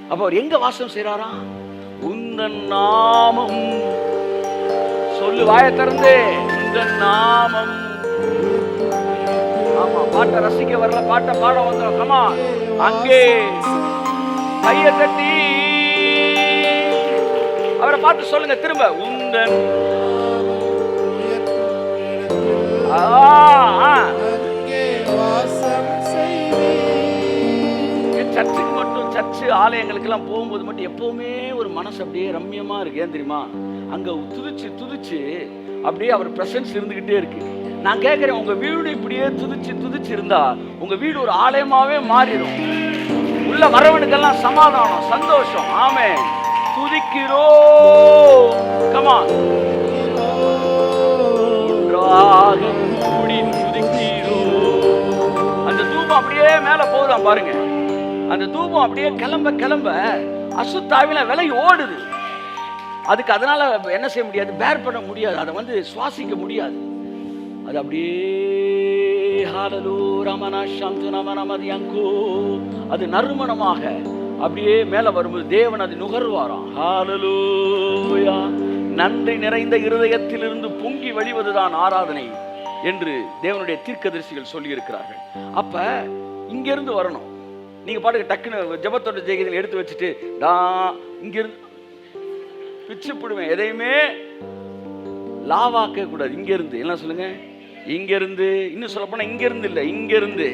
அப்ப அவர் எங்க வாசம் செய்றாரா? உந்தன் நாமம். சொல்லு, வாயை திறந்து, உந்தன் நாமம். ஆமா, பாட்டை ரசிக்க வரல, பாட்டை பாட வந்தோம். கமா, அங்கே கையை தட்டி அவரை பார்த்து சொல்லுங்க திரும்ப, உந்தன். சர்ச்சுக்கு மட்டும், சர்ச்சு ஆலயங்களுக்கு எல்லாம் போகும்போது மட்டும் எப்பவுமே ஒரு மனசு அப்படியே ரம்யமா இருக்கு. ஏன் தெரியுமா? அங்க துதிச்சு துதிச்சு அப்படியே அவர் பிரசன்ஸ் இருந்துகிட்டே இருக்கு. நான் கேட்கிறேன், உங்க வீடு இப்படியே துதிச்சு துதிச்சு இருந்தா உங்க வீடு ஒரு ஆலயமாவே மாறிடும். உள்ள வரவனுக்கெல்லாம் சமாதானம், சந்தோஷம். ஆமே, துதிக்கிறோ. கமா, ஒன்றாக கூடி துதிக்கிறோ. அந்த தூபம் அப்படியே மேல போகுதான் பாருங்க. அந்த தூபம் அப்படியே கிளம்ப கிளம்ப அசுத்தாவில விலை ஓடுது. அதுக்கு அதனால என்ன செய்ய முடியாது, பேர் பண்ண முடியாது, அதை சுவாசிக்க முடியாது. அது அப்படியே அது நறுமணமாக அப்படியே மேல வரும்போது தேவன் அது நுகர்வாராம். ஹல்லேலூயா. நன்றி நிறைந்த இருதயத்திலிருந்து பொங்கி வழிவதுதான் ஆராதனை என்று தேவனுடைய தீர்க்கதரிசிகள் சொல்லி இருக்கிறார்கள். அப்ப இங்க இருந்து வரணும். நீங்க பாட்டுக்கு டக்குன்னு ஜெபத்தோட ஜெயகத்தில் எடுத்து வச்சுட்டு நான் இங்கிருந்து பிச்சுப்படுவேன், எதையுமே லாவாக்க கூடாது. இங்க இருந்து என்ன சொல்லுங்க, இங்க இருந்து, இன்னும் சொல்ல போனா இங்க இருந்து இல்ல, இங்க இருந்து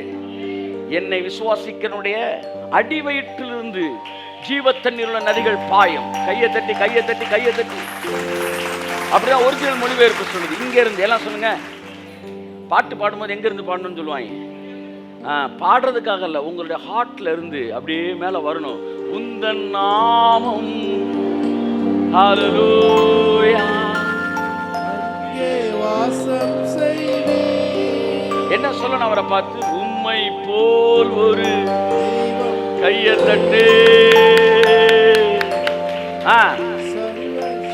என்னை விசுவாசிக்கனுடைய அடி வயிற்றிலிருந்து ஜீவ தண்ணீர் உள்ள நதிகள் பாயும். கையை தட்டி கையை தட்டி கையை தட்டி. அப்படிதான் ஒரிஜினல் மொழிபெயர்ப்பு சொல்லுது. இங்க இருந்து எல்லாம் சொல்லுங்க. பாட்டு பாடும்போது எங்க இருந்து பாடணும்னு சொல்லுவாங்க. பாடுறதுக்காக இல்ல, உங்களுடைய ஹார்ட்ல இருந்து அப்படியே மேல வரணும். உந்தன் நாமம். ஹல்லேலூயா. என்ன சொல்லணும் அவரை பார்த்து? உம்மை போல் ஒரு கையை தட்டு.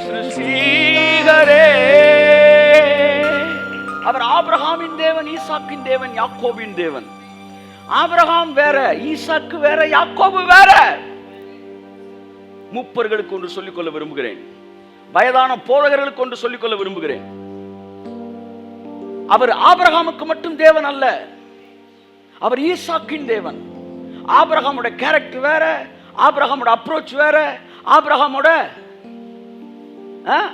சிருஷ்டிகரே. அவர் ஆபிரகாமின் தேவன், ஈசாக்கின் தேவன், யாக்கோபின் தேவன். ஆபிரகாம் வேற, ஈசாக்கு வேற, யாக்கோபு வேற. மூப்பர்களுக்கு ஒன்று சொல்லிக்கொள்ள விரும்புகிறேன், வயதான போதகர்களுக்கு ஒன்று சொல்லிக்கொள்ள விரும்புகிறேன். அவர் ஆபிரகாமுக்கு மட்டும் தேவன் அல்ல, அவர் ஈசாக்கின் தேவன். ஆபிரகாமோட கேரக்டர் வேற, ஆபிரகாமோட அப்ரோச் வேற, ஆபிரகாமோட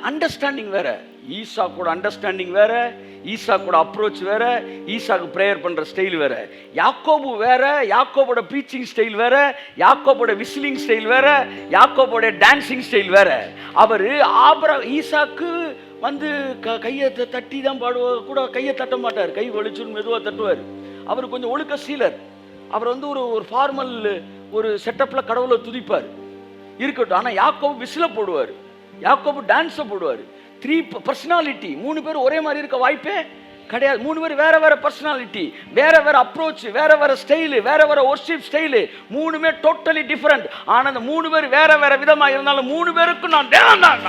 அண்டர்ஸ்டாண்டிங் வேற. ஈசாக்கோட அண்டர்ஸ்டாண்டிங் வேற, ஈசாக்கோட அப்ரோச் வேற, ஈசாக்கு பிரேயர் பண்ற ஸ்டைல் வேற. யாக்கோபு வேற, யாக்கோபோட ப்ரீச்சிங் ஸ்டைல் வேற, யாக்கோபோட விசிலிங் ஸ்டைல் வேற, யாக்கோபோட டான்சிங் ஸ்டைல் வேற. அவரு ஈசாக்கு கையை தட்டி தான் பாடுவார், கூட கையை தட்ட மாட்டார், கை ஒழிச்சு மெதுவாக தட்டுவார். அவர் கொஞ்சம் ஒழுக்க சீலர். அவர் ஒரு ஃபார்மல் ஒரு செட்டப்ல கடவுளை துதிப்பார் இருக்கட்டும். ஆனா யாக்கோபு விசில போடுவார், யாக்கோபு டான்ஸை போடுவார். 3 பர்சனாலிட்டி, 3 பேர் ஒரே மாதிரி இருக்க வாய்ப்பே கிடையாது. 3 பேர் வேற வேற பர்சனாலிட்டி, வேற வேற அப்ரோச், வேற வேற ஸ்டைலு, வேற வேற வொர்ஷிப் ஸ்டைலு, 3மே டோட்டலி டிஃபரெண்ட். ஆனா அந்த 3 பேர் வேற வேற விதமா இருந்தாலும் 3 பேருக்கும் நான் தேவன் தான்.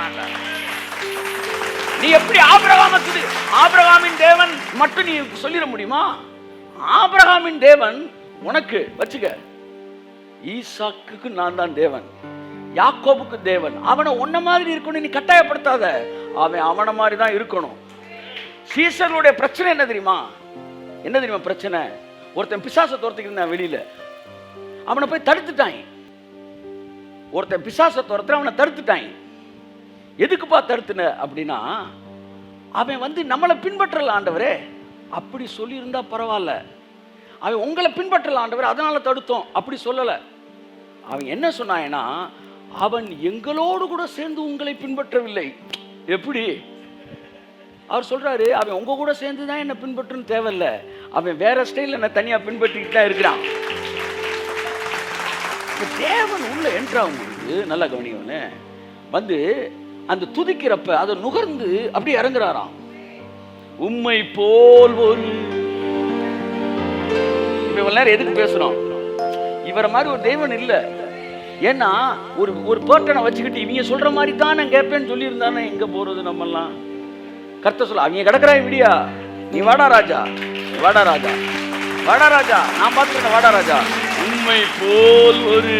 நீ எப்படி ஆபிரகாமின் தேவன் மட்டும் நீ சொல்லிட முடியுமா? ஆபிரகாமின் தேவன் உனக்கு வச்சுக்க, ஈசாக்குக்கு நான் தான் தேவன், யாக்கோபுக்கு தேவன். அவனை உன்ன மாதிரி இருக்கணும் நீ கட்டாயப்படுத்தாத, அவன் அவன மாதிரி தான் இருக்கணும். சீசருடைய பிரச்சனை என்ன தெரியுமா? என்ன தெரியுமா பிரச்சனை? ஒருத்தன் பிசாசை துரத்துக்கிட்டு இருந்தான் வெளியில, அவனை போய் தடுத்துட்டான். ஒருத்தன் பிசாசை துரத்துற, அவனை தடுத்துட்டான். எதுக்குப்பா தடுத்துன அப்படின்னா, அவன் நம்மளை பின்பற்றல ஆண்டவரே அப்படி சொல்லி இருந்தா பரவாயில்ல. அவன் உங்களை பின்பற்றல ஆண்டவரே அதனால தடுத்தோம் அப்படி சொல்லல. அவன் என்ன சொன்னான்னா, அவன் எங்களோடு கூட சேர்ந்து உங்களை பின்பற்றவில்லை. எப்படி? அவர் சொல்றாரு, அவன் உங்க கூட சேர்ந்து தான் என்ன பின்பற்றுன்னு தேவையில்ல, அவன் வேற ஸ்டைல என்ன தனியா பின்பற்றிட்டு தான் இருக்கிறான். தேவன் உள்ள என்றாகும் நல்லா கவனிக்கவனே அந்த துதிக்கிறப்ப அதை நுகர்ந்து அப்படி இறங்குறாராம். உம்மை போல் ஒரு நேரம் எதுக்கு பேசுறோம்? இவரை மாதிரி ஒரு தெய்வன் இல்ல. ஏன்னா ஒரு பேர்ட்டனை வச்சுக்கிட்டு இவங்க சொல்ற மாதிரி தான் நான் கேட்பேன்னு சொல்லி இருந்தானே எங்க போறது நம்ம எல்லாம்? கர்த்தர் சொல்ல, அவங்க கிடக்குறாங்க விடியா, நீ வாடா ராஜா, வாடா ராஜா, வாடா ராஜா, நான் பார்த்துக்கிட்ட வாடா ராஜா. உண்மை போல் ஒரு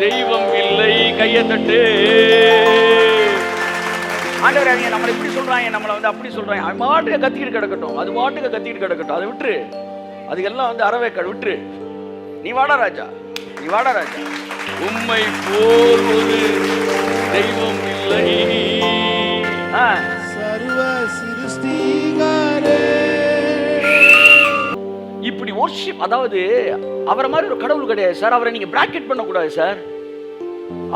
தெய்வம் கையை தட்டு. ஆண்டவரே, அவங்க நம்மளை இப்படி சொல்றாங்க, நம்மளை வந்து அப்படி சொல்றாங்க, அது பாட்டுக்கு கத்திக்கிட்டு கிடக்கட்டும், அது பாட்டுக்கு கத்திக்கிட்டு கிடக்கட்டும், அதை விட்டுரு. அதுக்கெல்லாம் வந்து அறவேக்காடு விட்டுரு. நீ வாடா ராஜா, நீ வாடா ராஜா. உம்மை போல் ஒரு தெய்வம் இல்லை. சர்வ சிருஷ்டிகரே. இப்படி வொர்ஷிப், அதாவது அவரை மாதிரி ஒரு கடவுள் கிடையாது சார். அவரை நீங்க பிராக்கெட் பண்ண கூடாது சார்.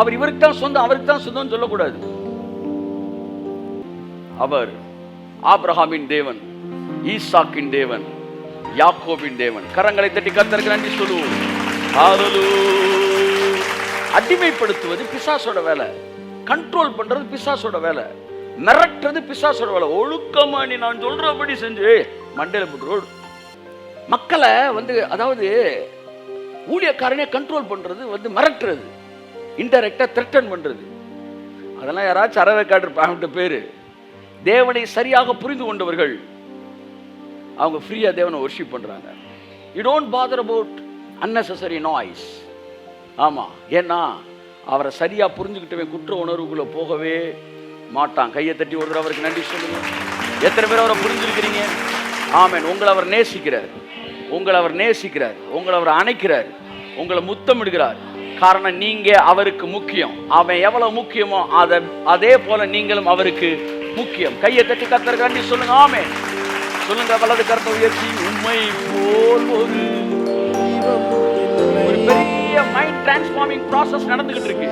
அவர் இவருக்கு தான் சொந்தம், அவருக்கு தான் சொந்தம் சொல்லக்கூடாது. அவர் ஆபிரகாமின் தேவன், ஈசாக்கின் தேவன், யாக்கோபின் தேவன். கரங்களை தட்டி கர்த்தருக்கு நன்றி சொல்லுவோம். அடிமைப்படுத்துவது பிசாசோட வேலை, கண்ட்ரோல் பண்றது பிசாசோட வேலை, மிரட்டுறது பிசாசோட வேலை. ஒழுக்கமா நீ நான் சொல்றபடி செஞ்சு மண்டையில போட்டு மக்களை வந்து, அதாவது ஊழியக்காரனே கண்ட்ரோல் பண்றது வந்து மிரட்டுறது, இன்டைரக்டா த்ரெட்டன் பண்றது. அதெல்லாம் யாராச்சும் அறவேக்காடு பேரு. தேவனை சரியாக புரிந்து கொண்டவர்கள் அவங்க ஃப்ரீயா தேவனை வொர்ஷிப் பண்றாங்க. You don't father about unnecessary noise. ஆமா, ஏன்னா அவரை சரியா புரிஞ்சுக்கிட்டவன் குற்ற உணர்வுக்குள்ள போகவே மாட்டான். கையை தட்டி ஒரு அவருக்கு நன்றி சொல்லுங்க. எத்தனை பேர் அவரை புரிஞ்சிருக்கிறீங்க? ஆமென். உங்களை அவர் நேசிக்கிறார், உங்களை அவர் நேசிக்கிறார், உங்களை அவர் அணைக்கிறார், உங்களை முத்தமிடுகிறார். காரணம், நீங்க அவருக்கு முக்கியம். அவன் எவ்வளவு முக்கியமோ அதே போல நீங்களும் அவருக்கு முக்கியம். கையை தட்டி கர்த்தருக்கு நன்றி சொல்லுங்க. ஆமென் சொல்லுங்க. வலது கரத்தை உயர்த்தி, உம்மை போல் ஒரு பெரிய மைண்ட் டிரான்ஸ்ஃபார்மிங் ப்ராசஸ் நடந்துகிட்டு இருக்கு.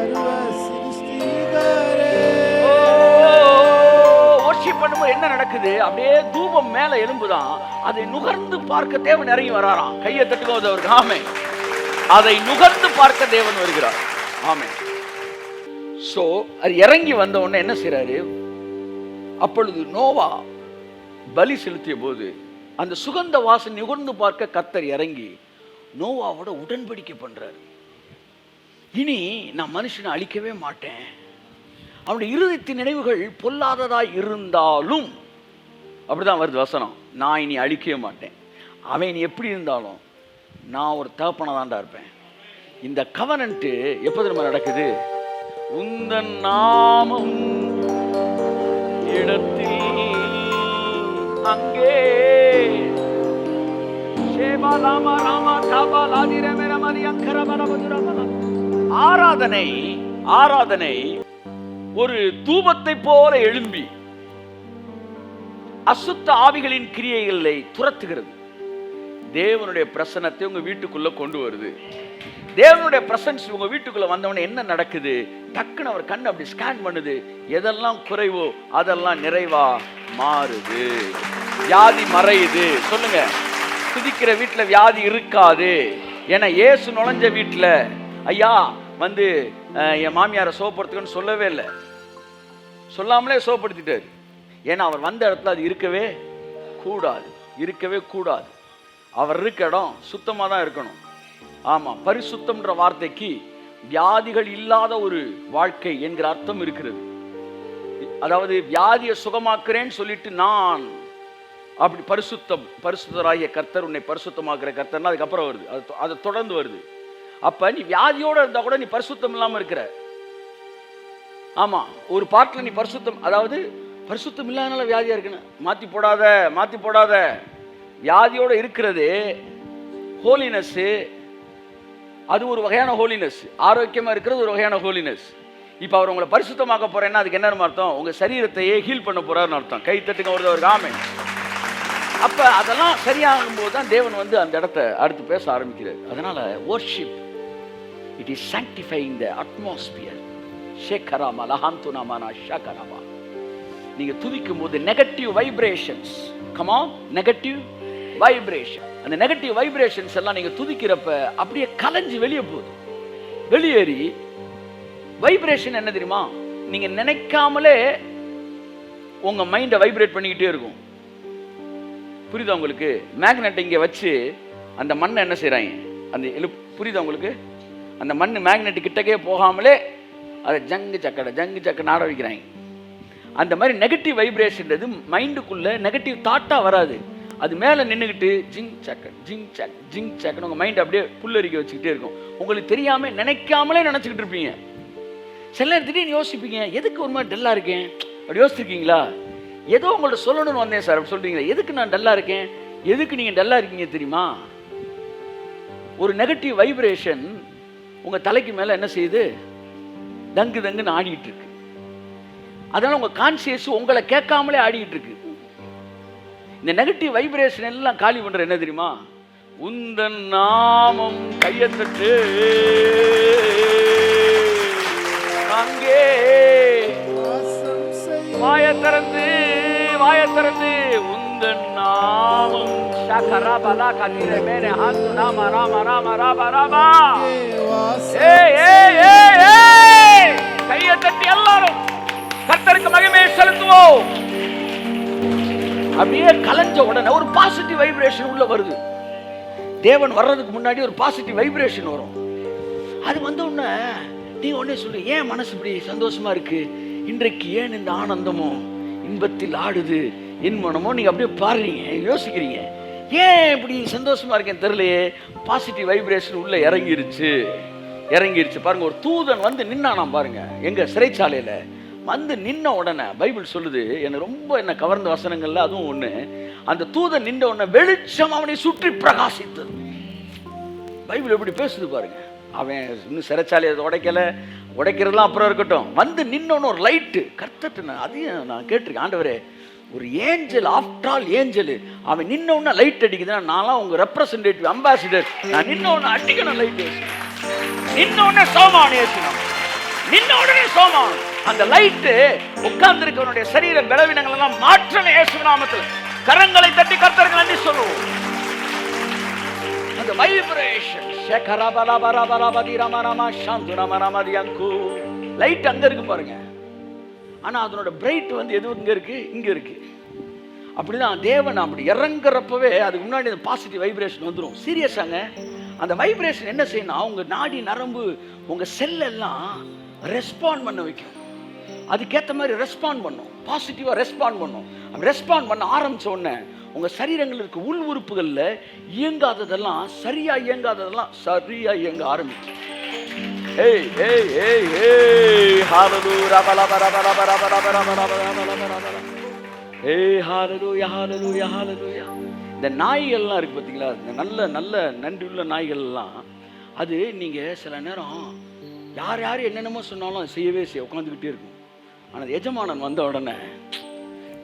வொர்ஷிப் பண்ணும்போது என்ன நடக்குது? அப்படியே தூபம் மேல எழும்புதான். அதை நுகர்ந்து பார்க்க தேவன் இறங்கி வராராம். கையை தட்டுவது அவருக்கு. ஆமென். அதை நுகர்ந்து பார்க்க தேவன் வருகிறார். ஆமென். சோ அது இறங்கி வந்த உடனே என்ன செய்றாரு? அப்பொழுது நோவா பலி செலுத்திய போது அந்த சுகந்த வாசனை நுகர்ந்து பார்க்க கர்த்தர் இறங்கி நோவாவோட உடன்படிக்கை பண்றாரு. இனி நான் மனுஷனை அழிக்கவே மாட்டேன். அவனுடைய இருதயத்தின் நினைவுகள் பொல்லாததாய் இருந்தாலும், அப்படிதான் வருது வசனம், நான் இனி அழிக்கவே மாட்டேன். அவன் இனி எப்படி இருந்தாலும் நான் ஒரு தகப்பனா தான்டா இருப்பேன். இந்த கவனன்ட் எப்ப தெரியுமா நடக்குது? உந்தன் நாமம் இடத்தில் அங்கே ஆராதனை ஆராதனை ஒரு தூபத்தை போல எழும்பி அசுத்த ஆவிகளின் கிரியைகளை துரத்துகிறது. தேவனுடைய பிரசன்னத்தை உங்க வீட்டுக்குள்ள கொண்டு வருது. தேவனுடைய பிரசன்ஸ் உங்க வீட்டுக்குள்ள வந்தவன என்ன நடக்குது? டக்குன்னு அவர் கண் அப்படி ஸ்கேன் பண்ணுது. எதெல்லாம் குறைவோ அதெல்லாம் நிறைவா மாறுது. வியாதி மறையுது. சொல்லுங்க, துதிக்கிற வீட்டுல வியாதி இருக்காது. ஏன்னா இயேசு நுழைஞ்ச வீட்டுல ஐயா வந்து என் மாமியாரை சோப்படுத்துக்கன்னு சொல்லவே இல்லை, சொல்லாமலே சோப்படுத்திட்டாரு. ஏன்னா அவர் வந்த இடத்துல அது இருக்கவே கூடாது, இருக்கவே கூடாது. அவர் இருக்க இடம் சுத்தமாக தான் இருக்கணும். ஆமாம், பரிசுத்தம்ன்ற வார்த்தைக்கு வியாதிகள் இல்லாத ஒரு வாழ்க்கை என்கிற அர்த்தம் இருக்கிறது. அதாவது வியாதியை சுகமாக்குறேன்னு சொல்லிட்டு நான் அப்படி பரிசுத்தராகிய கர்த்தர் உன்னை பரிசுத்தமாக்குற கர்த்தர்னா அதுக்கப்புறம் வருது, அது தொடர்ந்து வருது. அப்ப நீ வியாதியோட இருந்தா கூட நீ பரிசுத்தம் இல்லாம இருக்கிற. ஆமா, ஒரு பார்ட்ல நீ பரிசுத்தம், அதாவது பரிசுத்தம் இல்லாதனால வியாதியா இருக்குன்னு மாத்தி போடாத. வியாதியோட இருக்கிறது ஹோலினஸ், அது ஒரு வகையான ஹோலினஸ். ஆரோக்கியமா இருக்கிறது ஒரு வகையான ஹோலினஸ். இப்ப அவர் உங்களை பரிசுத்தமாக்க போறேன்னா அதுக்கு என்ன அர்த்தம்? உங்க சரீரத்தையே ஹீல் பண்ண போறாருன்னு அர்த்தம். கை தட்டுங்க ஒரு ஆமென். அப்ப அதெல்லாம் சரியாகும் போது தான் தேவன் வந்து அந்த இடத்தை அடுத்து பேச ஆரம்பிக்கிறார். அதனால worship, it is sanctifying the atmosphere. ஷேகராமா லஹாந்துனாமானா ஷகராமா. நீங்க துதிக்கும் போது negative vibrations, come on, negative vibration, அந்த நெகட்டிவ் வைப்ரேஷன்ஸ் எல்லாம் நீங்க துதிக்கிறப்ப அப்படியே கலைஞ்சு வெளியே போகுது. வெளியேறி வைப்ரேஷன் என்ன தெரியுமா? நீங்க நினைக்காமலே உங்க மைண்டை வைப்ரேட் பண்ணிக்கிட்டே இருக்கும். புரியுதா உங்களுக்கு? மேக்னெட் இங்கே வச்சு அந்த மண்ணை என்ன செய்கிறாங்க, அந்த புரியுதா உங்களுக்கு? அந்த மண் மேக்னெட் கிட்டக்கே போகாமலே அதை ஜங்கு சக்கடை ஆட வைக்கிறாங்க. அந்த மாதிரி நெகட்டிவ் வைப்ரேஷன்றது மைண்டுக்குள்ள நெகட்டிவ் தாட்டாக வராது. அது மேலே நின்றுக்கிட்டு ஜிங் சக்கன் உங்கள் மைண்ட் அப்படியே புல்லரிக்க வச்சுக்கிட்டே இருக்கும். உங்களுக்கு தெரியாமல் நினைக்காமலே நினச்சிக்கிட்டு இருப்பீங்க. சில நேரம் திடீர்னு யோசிப்பீங்க, எதுக்கு ஒரு மாதிரி டல்லாக இருக்கேன் அப்படி யோசிச்சிருக்கீங்களா? ஏதோ உங்கள்ட்ட சொல்லணும்னு வந்தேன் சார் அப்படி சொல்கிறீங்களா? எதுக்கு நான் டல்லாக இருக்கேன்? எதுக்கு நீங்கள் டல்லாக இருக்கீங்க தெரியுமா? ஒரு நெகட்டிவ் வைப்ரேஷன் உங்கள் தலைக்கு மேலே என்ன செய்யுது? தங்கு தங்குன்னு ஆடிக்கிட்டு இருக்கு. அதனால் உங்கள் கான்சியஸ் உங்களை கேட்காமலே ஆடிக்கிட்டு இருக்கு. இந்த நெகட்டிவ் வைப்ரேஷன் எல்லாம் காலி பண்ணுற என்ன தெரியுமா? உந்தன் நாமம். கையத்தட்டு அங்கே வாயத்திறந்து உந்தன் நாமம் ஷகரபலா கதிர மேனே ஹந்து நாம ராம ராம ராம ராமா. கையை தட்டி எல்லாரும் கர்த்தருக்கு மகிமையை செலுத்துவோம். அப்படியே கலஞ்ச உடனே ஒரு பாசிட்டிவ் வைப்ரேஷன் உள்ள வருது. தேவன் வர்றதுக்கு முன்னாடி ஒரு பாசிட்டிவ் வைப்ரேஷன் வரும். அது வந்த உடனே நீ உடனே சொல்லு, ஏன் மனசு இப்படி சந்தோஷமா இருக்கு இன்றைக்கு? ஏன் இந்த ஆனந்தமோ இன்பத்தில் ஆடுது என் மனமோ? நீங்க அப்படியே பாருறீங்க, யோசிக்கிறீங்க, ஏன் இப்படி சந்தோஷமா இருக்கேன் தெரியலையே. பாசிட்டிவ் வைப்ரேஷன் உள்ள இறங்கிருச்சு. பாருங்க, ஒரு தூதன் வந்து நின்னானாம் பாருங்க, எங்க சிறைச்சாலையில வந்து நின்ன உடனே பைபிள் சொல்லுது, எனக்கு ரொம்ப என்ன கவர்ந்த வசனங்கள்ல அதுவும் ஒண்ணு. அந்த தூதன் நின்ற உடனே வெளிச்சம் அவனை சுற்றி பிரகாசித்தது. பைபிள் எப்படி பேசுது பாருங்க. அவன் இன்னும் சிறைச்சாலையை உடைக்கிறதுலாம் அப்புறம் இருக்கட்டும், வந்து நின்னோன்னு ஒரு லைட்டு கர்த்தட்டு. அதையும் நான் கேட்டிருக்கேன், ஆண்டவரே ஒரு ஏஞ்சல், ஆஃப்டர் ஆல் ஏஞ்சல், அவன் நின்ன உடனே லைட் அடிக்குதுன்னா நான்லாம் உங்க ரெப்ரசன்டேட்டிவ் அம்பாசிடர், நான் நின்ன உடனே அடிக்கணும் லைட். நின்ன உடனே சோமான் ஏசணும், நின்ன உடனே சோமான். அந்த லைட்டு உட்கார்ந்து இருக்கவனுடைய சரீர பலவீனங்கள் எல்லாம் மாற்றணும் இயேசு நாமத்தில். கரங்களை தட்டி கர்த்தருக்கு நன்றி சொல்லுவோம். அந்த வைப்ரேஷன் லைட் அங்க இருக்கு பாருங்க. ஆனா அதனோட பிரைட் வந்து எது இங்க இருக்கு? இங்க இருக்கு. அப்படிதான் தேவன் அப்படி இறங்குறப்பவே அதுக்கு முன்னாடி அந்த பாசிட்டிவ் வைப்ரேஷன் வந்துடும். சீரியஸாங்க, அந்த வைப்ரேஷன் என்ன செய்யணும்? உங்க நாடி நரம்பு உங்க செல் எல்லாம் ரெஸ்பாண்ட் பண்ண வைக்கும். அதுக்கேற்ற மாதிரி ரெஸ்பாண்ட் பண்ணும், பாசிட்டிவா ரெஸ்பாண்ட் பண்ணும். ரெஸ்பாண்ட் பண்ண ஆரம்பிச்ச உடனே உங்க சரீரங்களுக்கு உள் உறுப்புகள்ல இயங்காததெல்லாம் சரியா இயங்க ஆரம்பிக்கும். ஏய் ஏய் ஏய் ஏய் ஹalleluya ஏய் ஹalleluya ஹalleluya ஹalleluya. இந்த நாய்கள்லாம் இருக்கு பாத்தீங்களா? இந்த நல்ல நன்றி உள்ள நாய்கள் எல்லாம், அது நீங்க சில நேரம் யார் என்னென்னமோ சொன்னாலும் செய்யவே உட்காந்துக்கிட்டே இருக்கும். ஆனால் எஜமானன் வந்த உடனே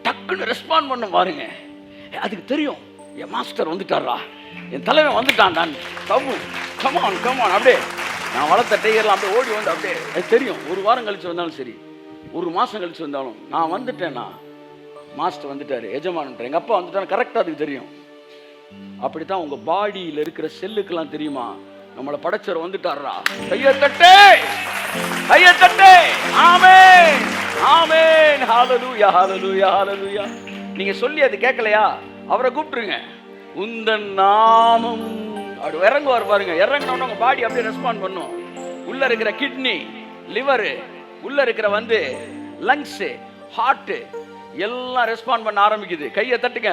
டக்குன்னு ரெஸ்பாண்ட் பண்ண பாருங்க. அதுக்கு தெரியும், என் மாஸ்டர் வந்துட்டாரா, என் தலைவன் வந்துட்டான், கமான் அப்படியே நான் வளர்த்த டைகர்லாம் அப்படியே ஓடி வந்து அப்படியே அது தெரியும். ஒரு வாரம் கழிச்சு வந்தாலும் சரி, ஒரு மாதம் கழிச்சு வந்தாலும் நான் வந்துட்டேன்னா மாஸ்டர் வந்துட்டாரு, எஜமானன் எங்கள் அப்பா வந்துட்டான்னு கரெக்டாக அதுக்கு தெரியும். அப்படித்தான் உங்கள் பாடியில் இருக்கிற செல்லுக்கெல்லாம் தெரியுமா, நம்மளை படைச்சவர் வந்துட்டாரா. கையை தட்டு ஆமென் ஆமென் ஹalleluya ஹalleluya ஹalleluya. நீங்க சொல்லி அது கேட்கலையா, அவரை கூப்பிட்டுருங்க. உந்தன் நாமம் அப்படி இறங்குவார் பாருங்க. இறங்கினோன்னு உங்க பாடி அப்படியே ரெஸ்பாண்ட் பண்ணும். உள்ள இருக்கிற கிட்னி, லிவர், உள்ள இருக்கிற வந்து லங்ஸ், ஹார்ட் எல்லாம் ரெஸ்பாண்ட் பண்ண ஆரம்பிக்குது. கையை தட்டுங்க.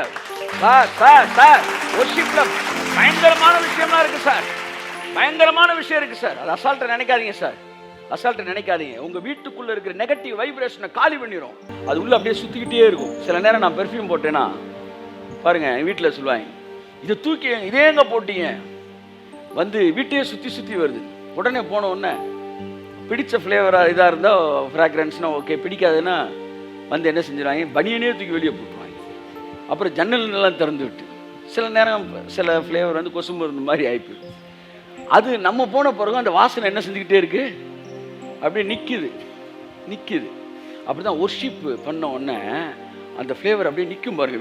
சார் வொர்ஷிப்ல பயங்கரமான விஷயம்லாம் இருக்கு சார், பயங்கரமான விஷயம் இருக்கு சார். அது அசால்ட்டை நினைக்காதீங்க சார், அசால்ட்டை நினைக்காதீங்க. உங்க வீட்டுக்குள்ள இருக்கிற நெகட்டிவ் வைப்ரேஷனை காலி பண்ணிடும். அது உள்ள அப்படியே சுத்திக்கிட்டே இருக்கும். சில நேரம் நான் பெர்ஃப்யூம் போட்டேன்னா பாருங்க, வீட்டில் சொல்லுவாங்க, இதை தூக்கி இதே எங்க போட்டீங்க, வந்து வீட்டையே சுத்தி வருது. உடனே போன உடனே பிடிச்ச ஃப்ளேவராக இதாக இருந்தால் ஃப்ராக்ரன்ஸ்னா ஓகே, பிடிக்காதுன்னா வந்து என்ன செஞ்சிருவாங்க, பனியனே தூக்கி வெளியே போட்டுருவாங்க. அப்புறம் ஜன்னல்லாம் திறந்து விட்டு சில நேரம் சில ஃப்ளேவர் வந்து கொசு மருந்து மாதிரி ஆயிப்போம். அது நம்ம போன பிறகு அந்த வாசனை என்ன செஞ்சுக்கிட்டே இருக்கு, அப்படியே நிற்கிது. அப்படிதான் ஒர்ஷிப் பண்ண உடனே அந்த ஃப்ளேவர் அப்படியே நிற்கும் பாருங்க.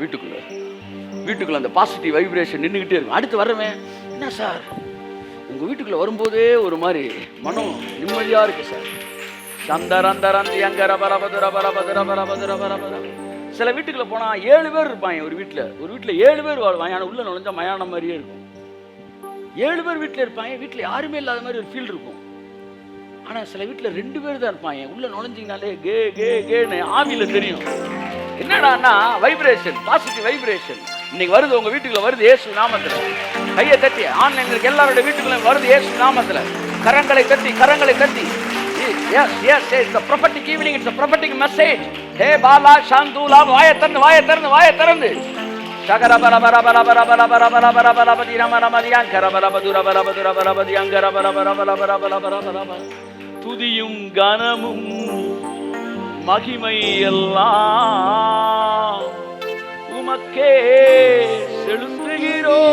வீட்டுக்குள்ள அந்த பாசிட்டிவ் வைப்ரேஷன் நின்றுக்கிட்டே இருக்கும். அடுத்து வரவேன், என்ன சார் உங்கள் வீட்டுக்குள்ளே வரும்போதே ஒரு மாதிரி மனம் நிம்மதியாக இருக்கு சார். சில வீட்டுக்குள்ள போனால் 7 பேர் இருப்பாங்க. ஒரு வீட்டில் 7 பேர் வாழ்வாங்க. ஆனால் உள்ள நுழைஞ்சா மயானம் மாதிரியே இருக்கும். 7 பேர் வீட்டில் இருப்பாங்க, வீட்டில் யாருமே இல்லாத மாதிரி ஒரு ஃபீல் இருக்கும். ஆனால் சில வீட்டில் 2 பேர் தான் இருப்பாங்க. உள்ள நுழைஞ்சிங்கனாலே கேன்னு ஆவியில தெரியும். என்னடான்னா வைப்ரேஷன், பாசிட்டிவ் வைப்ரேஷன் இன்னைக்கு வருது உங்க வீட்டுக்குள்ள, வருது இயேசு நாமத்துல. கையை தட்டி ஆன்லைன்ல எல்லாரோட வீட்டுக்குள்ள வருது இயேசு நாமத்துல. கரங்களை தட்டி Yes, it's a prophetic evening, it's a prophetic message. Hey Bala Shantula, வாயை திறந்து Shakara bara bara bara bara bara bara bara bara bara badira mara mariyan kara bara badura bara badura bara badiyan kara bara bara bara bara bara bara bara துதியும் கனமும் மகிமை எல்லாம் உமக்கே செலுத்துகிறோம்.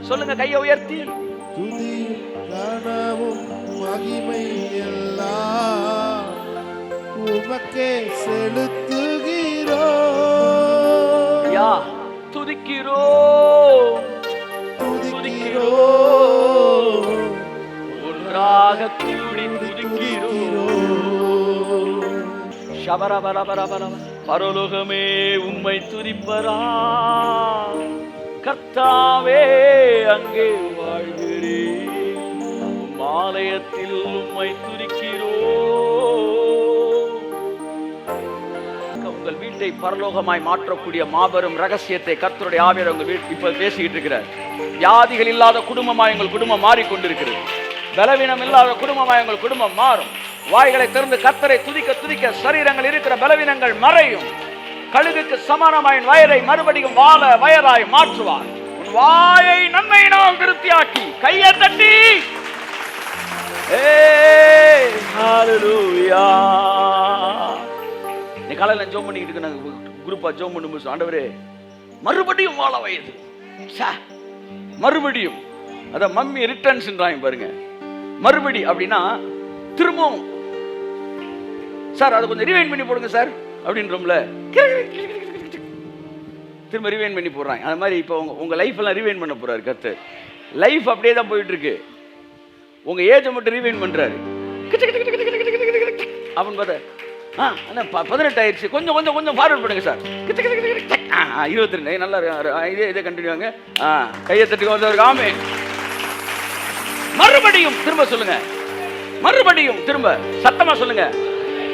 சொல்லுங்க, கையை உயர்த்தி. துதியும் கனமும் மகிமை எல்லாம் உமக்கே செலுத்துகிறோம். யா துதிக்கிறோம் ஒன்றாக கூடி துதிக்கிறோம். ஷபரபரபரபர பரலோகமே உம்மை துதிப்பரா, கர்த்தாவே அங்கே வாழ்கிறேன், ஆலயத்தில் உம்மை துதிக்கிறோம். உங்கள் வீட்டை பரலோகமாய் மாற்றக்கூடிய மாபெரும் ரகசியத்தை கர்த்தருடைய ஆவியானவர் உங்கள் வீட்டு இப்ப பேசிக்கிட்டு இருக்கிறார். வியாதிகள் இல்லாத குடும்பமாய் உங்கள் குடும்பம் மாறிக்கொண்டிருக்கிறது. பலவீனம் இல்லாத குடும்பமாய் உங்கள் குடும்பம் மாறும். வாய்களை திறந்து கர்த்தரை துதிக்க துதிக்க சரீரங்கள் இருக்கிற பலவீனங்கள் மறையும். கழுகுக்கு சமானமாய் வயதை மறுபடியும் வாழ வயதாய் மாற்றுவார். உன் வாயை நன்மையினால் விருத்தியாக்கி கையை தட்டி ஹல்லேலூயா. நீ காலையில ஜோம் பண்ணிக்கிட்டு இருக்க குரூப்பா ஜோம் பண்ணும்போது, ஆண்டவரே மறுபடியும் வாழ வயது, மறுபடியும் அத மம்மி ரிட்டர்ன்ஸ்ன்றாங்க பாருங்க. மறுபடி அப்படின்னா திரும்பவும், சார் அதை கொஞ்சம் ரிவைண்ட் பண்ணி போடுங்க சார் அப்படின்றோம்ல, திரும்ப ரிவைண்ட் பண்ணி போடுறாங்க. அது மாதிரி இப்போ உங்க லைஃப் எல்லாம் ரிவைண்ட் பண்ண போறாரு கர்த்தர். லைஃப் அப்படியே தான் போயிட்டு இருக்கு, உங்க ஏஜை மட்டும் ரிவைண்ட் பண்றாரு. அவன் பார்த்தா 18 ஆயிடுச்சு, கொஞ்சம் கொஞ்சம் கொஞ்சம் ஃபார்வர்ட் பண்ணுங்க சார். 22 நல்லா இதே கண்டினியூ ஆங்க. கையை தட்டுக்கு ஆமே. மறுபடியும் திரும்ப சொல்லுங்க, மறுபடியும் திரும்ப சத்தமா சொல்லுங்க.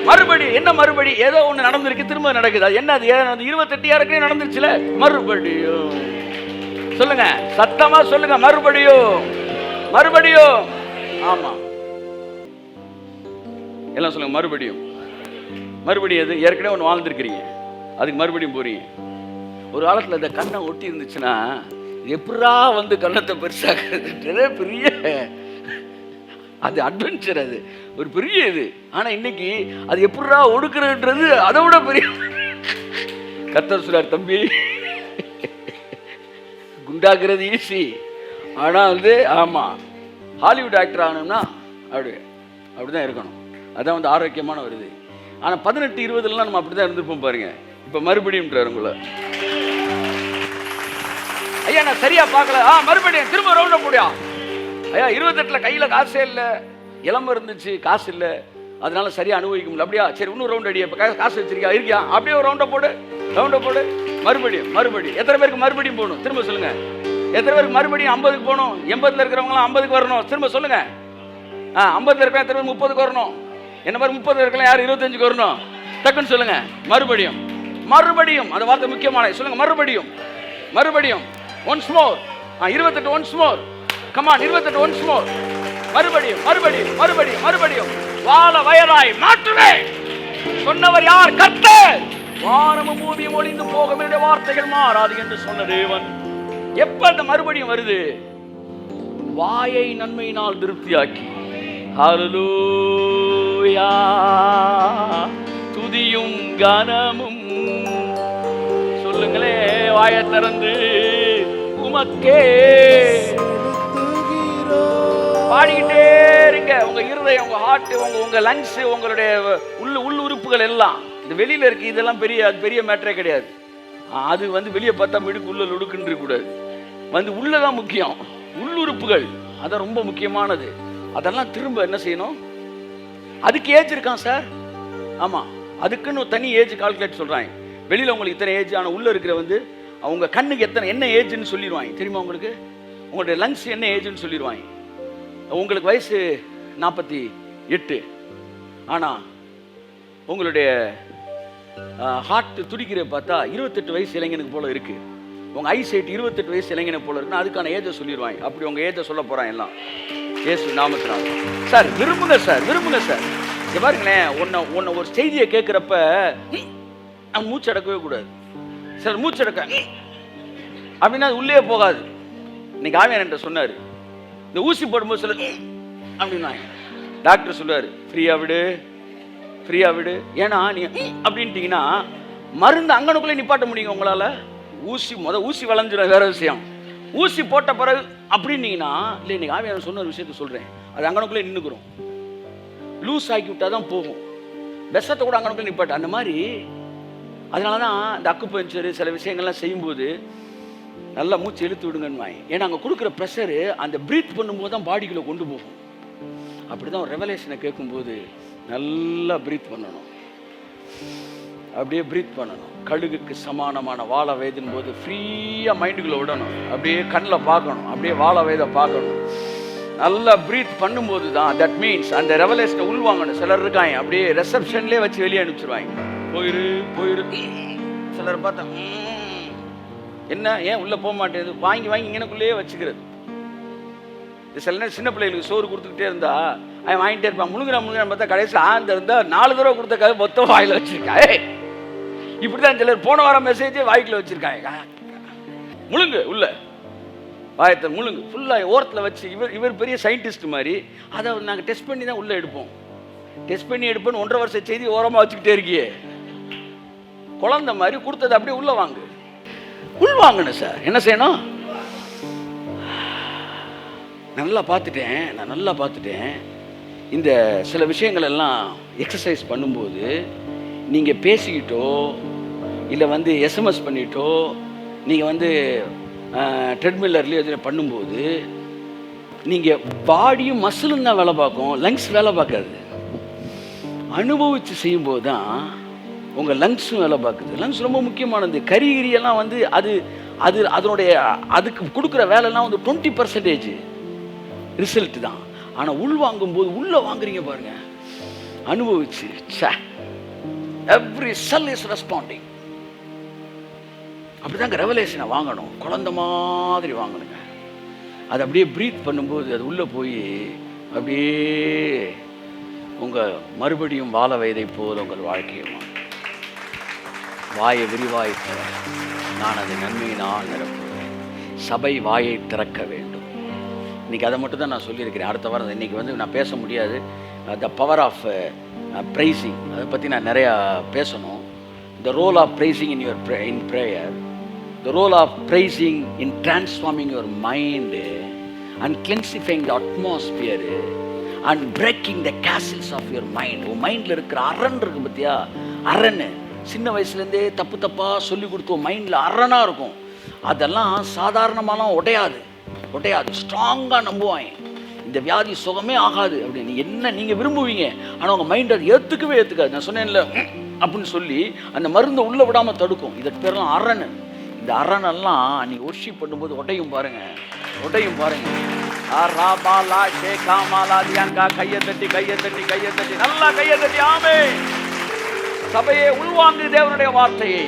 மறுபடியும் என்ன மறுபடி? ஏதோ ஒண்ணு நடந்திருக்கு, திரும்ப நடக்குது. அது என்ன? அது 28 யாருக்கு நடந்துருச்சுல, மறுபடியும் சொல்லுங்க, சத்தமா சொல்லுங்க. மறுபடியும் மறுபடியும், ஆமா எல்லாம் சொல்லுங்க. மறுபடியும் மறுபடியும் எது? ஏற்கனவே ஒன்று வாழ்ந்துருக்கிறீங்க, அதுக்கு மறுபடியும் போறீங்க. ஒரு காலத்தில் இந்த கண்ணை ஒட்டி இருந்துச்சுன்னா எப்படா வந்து கண்ணத்தை பெருசாக்குறது பெரிய அது அட்வென்ச்சர், அது ஒரு பெரிய இது. ஆனா இன்னைக்கு அது எப்படா ஒடுக்குறதுன்றது அதை விட பெரிய. கர்த்தர் சொல்றார், தம்பி குண்டாக்குறது ஈஸி, ஆனா வந்து ஆமா ஹாலிவுட் ஆக்டர் ஆகணும்னா அப்படிதான் இருக்கணும். அதான் வந்து ஆரோக்கியமான வருது. ஆனா 18, 20 நம்ம அப்படிதான் இருந்திருப்போம் பாருங்க. இப்ப மறுபடியும் உங்களை, ஐயா நான் சரியா பார்க்கல, மறுபடியும் திரும்ப ரவுண்ட போடியா. ஐயா 28 கையில காசே இல்ல, இளம இருந்துச்சு, காசு இல்ல, அதனால சரியா அனுபவிக்க முடியல. அப்படியா, சரி இன்னும் ரவுண்ட் அடியா, காசு வச்சிருக்கியா, இருக்கியா, அப்படியே ஒரு ரவுண்ட போடு. மறுபடியும் மறுபடியும். எத்தனை பேருக்கு மறுபடியும் போகணும்? திரும்ப சொல்லுங்க. எத்தனை பேருக்கு மறுபடியும் 50க்கு போகணும்? 80ல இருக்கிறவங்க 50க்கு வரணும். திரும்ப சொல்லுங்க. 50ல இருக்கிற எத்தனை பேர் 30க்கு வரணும்? என்ன மாதிரி 30 இருக்கலாம், யார் 25க்கு வரணும்? டக்குன்னு சொல்லுங்க. மறுபடியும் மறுபடியும், அந்த வார்த்தை முக்கியமான. சொல்லுங்க மறுபடியும் மறுபடியும். Once more. 28 once more. Come on 28 once more. மறுபடியும் மறுபடியும் மறுபடியும் மறுபடியும். வாழ வயதாய் மாற்றுவேன் சொன்னவர் யார்? கர்த்தர். வானமும் பூமியும் ஒளிந்து போகும், என்னுடைய வார்த்தைகள் மாறாது என்று சொன்ன தேவன். எப்ப அந்த மறுபடியும் வருது? வாயை நன்மையினால் திருப்தியாக்கி. ஹல்லேலூயா. துதியும் கனமும் சொல்லுங்களே, வாயை திறந்து உமக்கே பாடிக்கிட்டே இருங்க. உங்க இருதயம், உங்க ஹார்ட், உங்க லங்ஸ், உங்களுடைய உள் உறுப்புகள் எல்லாம். இந்த வெளியில இருக்கு இதெல்லாம் பெரிய மேட்டரே கிடையாது. அது வந்து வெளியே பார்த்தா மிடுக்கு உள்ள லுடுக்குன்னு கூடாது. வந்து உள்ளதான் முக்கியம். உள்ளுறுப்புகள் அதான் ரொம்ப முக்கியமானது. அதெல்லாம் திரும்ப என்ன செய்யணும்? அதுக்கு ஏஜ் இருக்கான் சார். ஆமா, அதுக்குன்னு தனி ஏஜ் கால்குலேட் சொல்றாங்க. வெளியில உங்களுக்கு இத்தனை ஏஜ், ஆனா உள்ள இருக்கிற வந்து அவங்க கண்ணுக்கு என்ன ஏஜ்னு சொல்லிடுவாங்க. தெரியுமா உங்களுக்கு? உங்களுடைய லங்ஸ் என்ன ஏஜ்னு சொல்லிடுவாங்க. உங்களுக்கு வயசு 48, ஆனா உங்களுடைய ஹார்ட் துடிக்கிற பார்த்தா 28 வயசு இளைஞனுக்கு போல இருக்கு. உங்க ஐசைட் 28 வயசு இளைஞனை போல இருக்குன்னா அதுக்கான ஏஜை சொல்லிடுவாங்க. அப்படி உங்க ஏஜை சொல்ல போறாங்க எல்லாம். இயேசு நாமத்தினால். சார் விரும்புங்க சார், விரும்புங்க சார். இங்க பாருங்களேன், உன்னை ஒரு செய்தியை கேட்குறப்ப நம்ம மூச்சு அடக்கவே கூடாது. சார் மூச்சு அடக்க அப்படின்னா அது உள்ளே போகாது. இன்னைக்கு ஆவியானவர் என்கிட்ட சொன்னார், இந்த ஊசி போடும்போது சொல்ல அப்படின்னா டாக்டர் சொல்லுவார், ஃப்ரீயா விடு, ஃப்ரீயா விடு. ஏன்னா நீங்க அப்படின்ட்டீங்கன்னா மருந்து அங்கனுக்குள்ளே நிப்பாட்ட முடியுங்க உங்களால். ஊசி வளைஞ்சிடும், வேற விஷயம். ஊசி போட்ட பிறகு அப்படின்னீங்கன்னா இல்லை. இன்னைக்கு ஆவியானவர் சொன்ன ஒரு விஷயத்த சொல்கிறேன், அது அங்கனுக்குள்ளே நின்றுக்கிறோம். லூஸ் ஆக்கி விட்டா தான் போகும். விஷத்தை கூட அங்கனுக்குள்ளே நிப்பாட்ட. அந்த மாதிரி அதனால தான் இந்த அக்குபஞ்சர் சில விஷயங்கள்லாம் செய்யும்போது நல்லா மூச்சு இழுத்து விடுங்கன்னு வாங்க. ஏன்னா அங்கே கொடுக்குற ப்ரெஷரு அந்த ப்ரீத் பண்ணும்போது தான் பாடிக்குள்ளே கொண்டு போகும். அப்படி தான் ஒரு ரெவலேஷனை கேட்கும்போது நல்லா ப்ரீத் பண்ணணும், அப்படியே ப்ரீத் பண்ணணும். கழுகுக்கு சமானமான வாழ வயதின் போது ஃப்ரீயாக மைண்டுக்குள்ளே விடணும், அப்படியே கண்ணில் பார்க்கணும், அப்படியே வாழ வயதை பார்க்கணும். நல்லா ப்ரீத் பண்ணும்போது தான் தட் மீன்ஸ் அந்த ரெவலேஷனை உள்வாங்கணும். சிலர் இருக்காங்க அப்படியே ரிசப்ஷன்லேயே வச்சு வெளியே அனுப்பிச்சிருவாங்க, போயிரு போயிரு. சிலர் பார்த்தா என்ன ஏன் உள்ளே போக மாட்டேங்குது, வாங்கி வாங்கி இங்கனக்குள்ளேயே வச்சுக்கிறது. சில நேரம் சின்ன பிள்ளைகளுக்கு சோறு கொடுத்துக்கிட்டே இருந்தா அவன் வாங்கிட்டே இருப்பான். முழுங்குறான் பார்த்தா கடைசியில் ஆழ்ந்து இருந்தால் 4 தடவை கொடுத்தக்காக மொத்தம் வாயில் வச்சிருக்காங்க. இப்படி தான் சிலர் போன வாரம் மெசேஜே வாய்க்குள்ள வச்சிருக்காங்க. முழுங்கு உள்ள வாயத்தை முழுங்கு ஃபுல்லாக ஓரத்தில் வச்சு. இவர் பெரிய சயின்டிஸ்ட் மாதிரி அதை நாங்கள் டெஸ்ட் பண்ணி தான் உள்ளே எடுப்போம். டெஸ்ட் பண்ணி எடுப்போன்னு 1.5 வருஷ செய்தி ஓரமாக வச்சுக்கிட்டே இருக்கியே. குழந்தை மாதிரி கொடுத்தது அப்படியே உள்ள வாங்கு, உள் வாங்கணும் சார். என்ன செய்யணும்? நான் நல்லா பார்த்துட்டேன். இந்த சில விஷயங்கள் எல்லாம் எக்ஸசைஸ் பண்ணும்போது நீங்கள் பேசிக்கிட்டோ இல்லை எஸ்எம்எஸ் பண்ணிட்டோ நீங்கள் ட்ரெட்மில்லர்லேயே எதுவும் பண்ணும்போது நீங்கள் பாடியும் மசிலும் தான் வேலை பார்க்கும், லங்ஸ் வேலை பார்க்காது. அனுபவித்து செய்யும்போது தான் உங்கள் லங்ஸும் வேலை பார்க்குது. லங்ஸ் ரொம்ப முக்கியமானது. கரிகிரியெல்லாம் அது அது அதனுடைய அதுக்கு கொடுக்குற வேலைலாம் 20% ரிசல்ட் தான். ஆனால் உள் வாங்கும்போது உள்ளே வாங்குறீங்க பாருங்க, அனுபவிச்சு எவ்ரி செல் இஸ் ரெஸ்பாண்டிங். அப்படிதாங்க ரெவலேஷனை வாங்கணும், குழந்தை மாதிரி வாங்கணுங்க. அது அப்படியே ப்ரீத் பண்ணும்போது அது உள்ளே போய் அப்படியே உங்கள் மறுபடியும் வாழ வயதை போல உங்கள் வாழ்க்கையும் வாயை விரிவாய்த்த நான் அதை நன்மையினால் நிரப்புவேன். சபை வாயை திறக்க வேண்டும். இன்றைக்கி அதை மட்டும் தான் நான் சொல்லியிருக்கிறேன். அடுத்த வாரம் இன்றைக்கி நான் பேச முடியாது. த பவர் ஆஃப் ப்ரைசிங், அதை பற்றி நான் நிறையா பேசணும். The role of praising in prayer, the role of praising in transforming your mind and cleansifying the atmosphere and breaking the castles of your mind. உன் மைண்டில் இருக்கிற அரண் இருக்குது பார்த்தியா, அரண் சின்ன வயசுலேருந்தே தப்பாக சொல்லி கொடுத்தோம். மைண்டில் அரணாக இருக்கும். அதெல்லாம் சாதாரணமாலாம் உடையாது, ஸ்ட்ராங்காக நம்புவாங்க. இந்த வியாதி சுகமே ஆகாது அப்படின்னு நீங்கள் விரும்புவீங்க. ஆனால் உங்கள் மைண்ட் அது ஏற்றுக்காது. நான் சொன்னேன்ல அப்படின்னு சொல்லி அந்த மருந்தை உள்ளே விடாமல் தடுக்கும். இதற்கு பேரெல்லாம் அரண். இந்த அரணெல்லாம் நீ ஒர்ஷிப் பண்ணும்போது உடையும் பாருங்க. கையை தட்டி நல்லா கையை தட்டி ஆமே. சபையை உள்வாங்கு தேவனுடைய வார்த்தையை,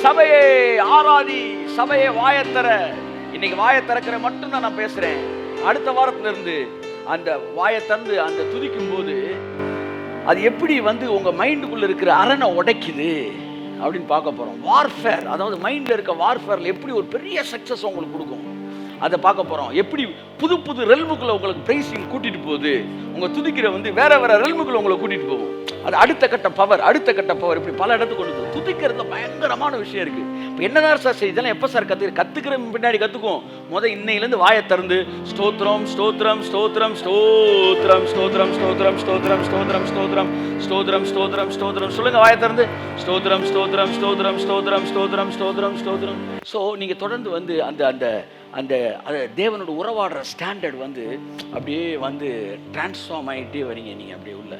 சபையை ஆராதி, சபையை வாயத்தர. இன்னைக்கு வாயை திறக்கிற மட்டும்தான் நான் பேசுறேன். அடுத்த வாரத்துல இருந்து அந்த வாயை திறந்து அந்த துதிக்கும் போது அது எப்படி உங்க மைண்டுக்குள்ள இருக்கிற அரணை உடைக்குது அப்படின்னு பார்க்க போறோம். வார்ஃபேர், அதாவது மைண்ட்ல இருக்க வார்ஃபேர்ல எப்படி ஒரு பெரிய சக்சஸ் உங்களுக்கு கொடுக்கும் அதை பார்க்க போறோம். எப்படி புது புது ரெல்முக்குள்ள உங்களுக்கு பிரைசிங் கூட்டிட்டு போகுது, உங்க துதிக்கிற வேற வேற ரெல்முக்குள்ள உங்களை கூட்டிட்டு போகும். அது அடுத்த கட்ட பவர் இப்படி பல இடத்துக்கு கொண்டு வந்து துதிக்கிறதுல பயங்கரமான விஷயம் இருக்கு. இப்போ என்னதான் சார் செய்தெல்லாம் எப்போ சார் கத்துக்கிற பின்னாடி கத்துக்கும். இன்னையிலேருந்து வாயை திறந்து ஸ்தோத்திரம் ஸ்தோத்திரம் ஸ்தோத்திரம் ஸ்தோத்திரம் ஸ்தோத்திரம் ஸ்தோத்திரம் ஸ்தோத்திரம் ஸ்தோத்திரம் ஸ்தோத்திரம் ஸ்தோத்திரம் ஸ்தோத்திரம் ஸ்தோத்திரம் சொல்லுங்க. வாயை திறந்து ஸ்தோத்திரம் ஸ்தோத்திரம் ஸ்தோத்திரம் ஸ்தோத்திரம் ஸ்தோத்திரம் ஸ்தோத்திரம் ஸ்தோத்திரம். ஸோ நீங்க தொடர்ந்து அந்த அந்த அந்த தேவனோட உறவாடுற ஸ்டாண்டர்ட் அப்படியே டிரான்ஸ்ஃபார்ம் ஆகிட்டே வரீங்க. நீங்கள் அப்படியே உள்ள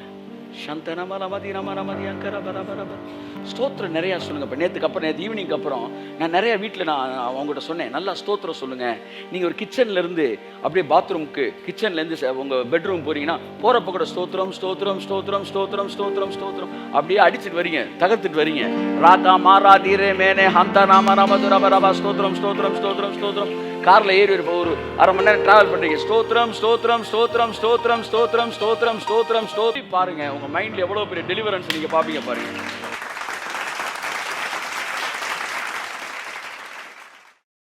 ஸ்தோத்திரம் நிறையா சொல்லுங்கள். இப்போ நேற்று ஈவினிங் அப்புறம் நான் நிறையா வீட்டில் நான் அவங்ககிட்ட சொன்னேன், நல்லா ஸ்தோத்திரம் சொல்லுங்கள். நீங்கள் ஒரு கிச்சன்லேருந்து அப்படியே பாத்ரூமுக்கு, கிச்சன்லேருந்து உங்கள் பெட்ரூம் போகிறீங்கன்னா போகிறப்ப கூட ஸ்தோத்திரம் ஸ்தோத்திரம் ஸ்தோத்திரம் ஸ்தோத்திரம் ஸ்தோத்திரம் ஸ்தோத்திரம் அப்படியே அடிச்சுட்டு வரீங்க, தகர்த்துட்டு வரீங்க. ராகா மாரா தீரே மேனே ஹந்தா நாம ராமதுரபரபா ஸ்தோத்திரம் ஸ்தோத்திரம் ஸ்தோத்திரம் ஸ்தோத்திரம். காரில் ஏறி ஒரு அரை மணி நேரம் டிராவல் பண்ணுறீங்க, ஸ்தோத்திரம் ஸ்தோத்திரம் ஸ்தோத்திரம் ஸ்தோத்திரம் ஸ்தோத்திரம் ஸ்தோத்திரம் ஸ்தோத்திரம் ஸ்தோத்திரம் பாருங்க, உங்கள் மைண்டில் எவ்வளோ பெரிய டெலிவரன்ஸ் நீங்கள் பார்ப்பீங்க பாருங்க.